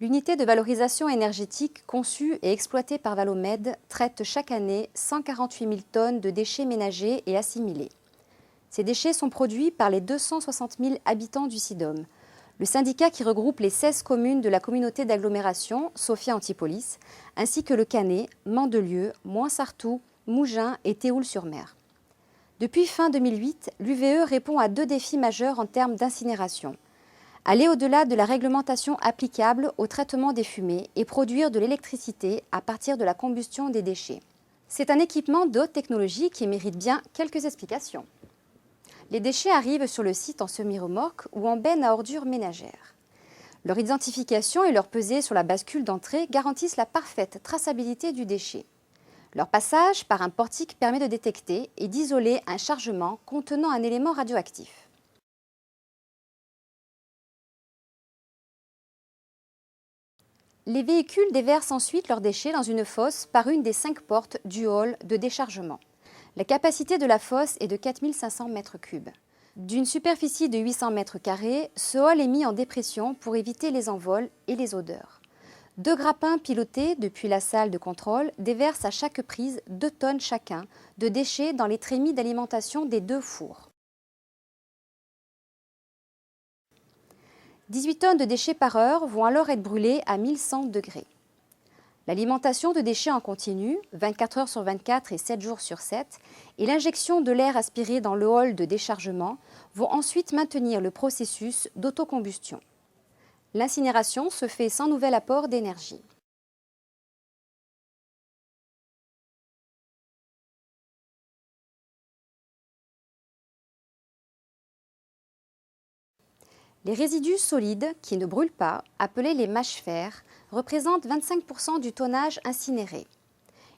L'unité de valorisation énergétique conçue et exploitée par Valomed traite chaque année 148 000 tonnes de déchets ménagers et assimilés. Ces déchets sont produits par les 260 000 habitants du SIDOM, le syndicat qui regroupe les 16 communes de la communauté d'agglomération Sophia Antipolis, ainsi que le Canet, Mandelieu, Moinsartou, Mougins et Théoul-sur-Mer. Depuis fin 2008, l'UVE répond à 2 défis majeurs en termes d'incinération. Aller au-delà de la réglementation applicable au traitement des fumées et produire de l'électricité à partir de la combustion des déchets. C'est un équipement de haute technologie qui mérite bien quelques explications. Les déchets arrivent sur le site en semi-remorque ou en benne à ordures ménagères. Leur identification et leur pesée sur la bascule d'entrée garantissent la parfaite traçabilité du déchet. Leur passage par un portique permet de détecter et d'isoler un chargement contenant un élément radioactif. Les véhicules déversent ensuite leurs déchets dans une fosse par une des 5 portes du hall de déchargement. La capacité de la fosse est de 4 500 m3. D'une superficie de 800 m², ce hall est mis en dépression pour éviter les envols et les odeurs. 2 grappins pilotés depuis la salle de contrôle déversent à chaque prise 2 tonnes chacun de déchets dans les trémies d'alimentation des 2 fours. 18 tonnes de déchets par heure vont alors être brûlées à 1100 degrés. L'alimentation de déchets en continu, 24 heures sur 24 et 7 jours sur 7, et l'injection de l'air aspiré dans le hall de déchargement vont ensuite maintenir le processus d'autocombustion. L'incinération se fait sans nouvel apport d'énergie. Les résidus solides, qui ne brûlent pas, appelés les mâches-fer, représentent 25% du tonnage incinéré.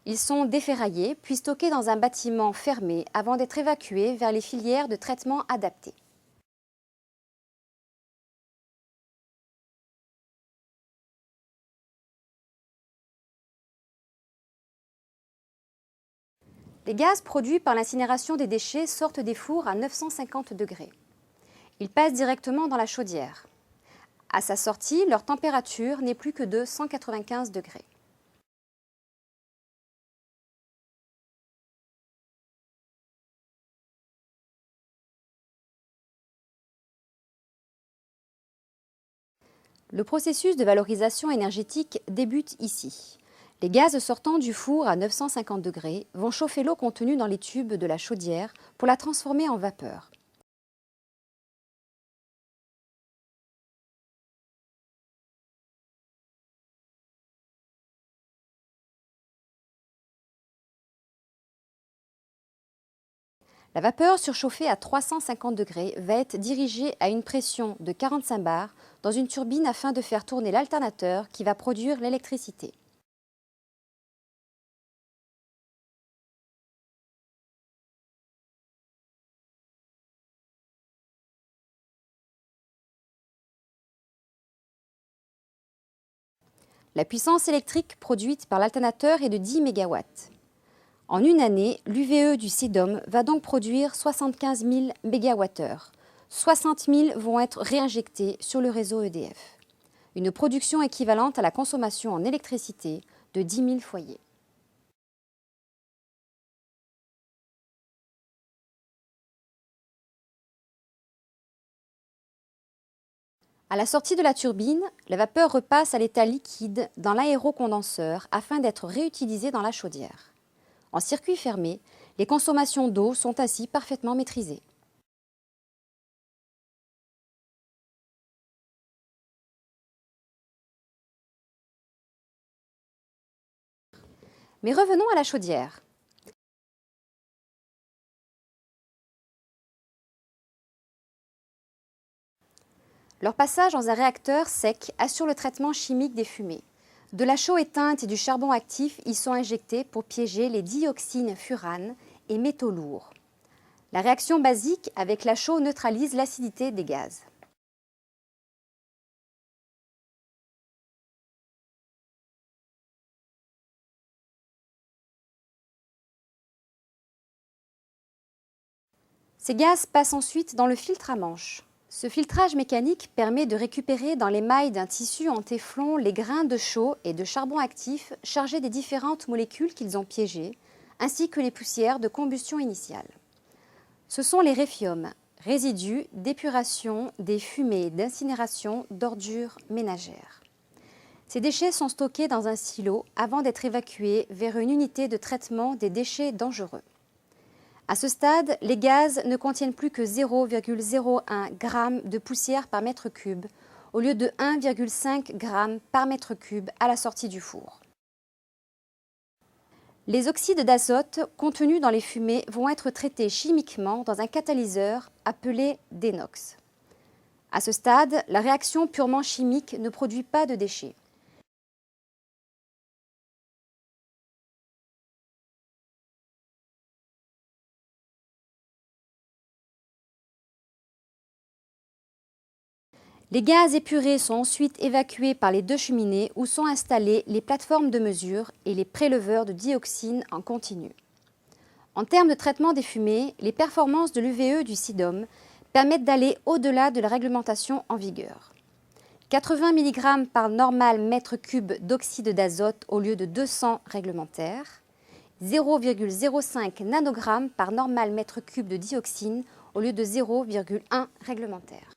Ils sont déferraillés puis stockés dans un bâtiment fermé avant d'être évacués vers les filières de traitement adaptées. Les gaz produits par l'incinération des déchets sortent des fours à 950 degrés. Ils passent directement dans la chaudière. À sa sortie, leur température n'est plus que de 195 degrés. Le processus de valorisation énergétique débute ici. Les gaz sortant du four à 950 degrés vont chauffer l'eau contenue dans les tubes de la chaudière pour la transformer en vapeur. La vapeur surchauffée à 350 degrés va être dirigée à une pression de 45 bars dans une turbine afin de faire tourner l'alternateur qui va produire l'électricité. La puissance électrique produite par l'alternateur est de 10 MW. En une année, l'UVE du SIDOM va donc produire 75 000 MWh. 60 000 vont être réinjectés sur le réseau EDF. Une production équivalente à la consommation en électricité de 10 000 foyers. À la sortie de la turbine, la vapeur repasse à l'état liquide dans l'aérocondenseur afin d'être réutilisée dans la chaudière. En circuit fermé, les consommations d'eau sont ainsi parfaitement maîtrisées. Mais revenons à la chaudière. Leur passage dans un réacteur sec assure le traitement chimique des fumées. De la chaux éteinte et du charbon actif y sont injectés pour piéger les dioxines furanes et métaux lourds. La réaction basique avec la chaux neutralise l'acidité des gaz. Ces gaz passent ensuite dans le filtre à manche. Ce filtrage mécanique permet de récupérer dans les mailles d'un tissu en téflon les grains de chaux et de charbon actif chargés des différentes molécules qu'ils ont piégées, ainsi que les poussières de combustion initiale. Ce sont les réfiums, résidus d'épuration des fumées d'incinération d'ordures ménagères. Ces déchets sont stockés dans un silo avant d'être évacués vers une unité de traitement des déchets dangereux. À ce stade, les gaz ne contiennent plus que 0,01 g de poussière par mètre cube, au lieu de 1,5 g par mètre cube à la sortie du four. Les oxydes d'azote contenus dans les fumées vont être traités chimiquement dans un catalyseur appelé Dénox. À ce stade, la réaction purement chimique ne produit pas de déchets. Les gaz épurés sont ensuite évacués par les deux cheminées où sont installées les plateformes de mesure et les préleveurs de dioxine en continu. En termes de traitement des fumées, les performances de l'UVE du SIDOM permettent d'aller au-delà de la réglementation en vigueur. 80 mg par normal mètre cube d'oxyde d'azote au lieu de 200 réglementaires, 0,05 nanogrammes par normal mètre cube de dioxine au lieu de 0,1 réglementaire.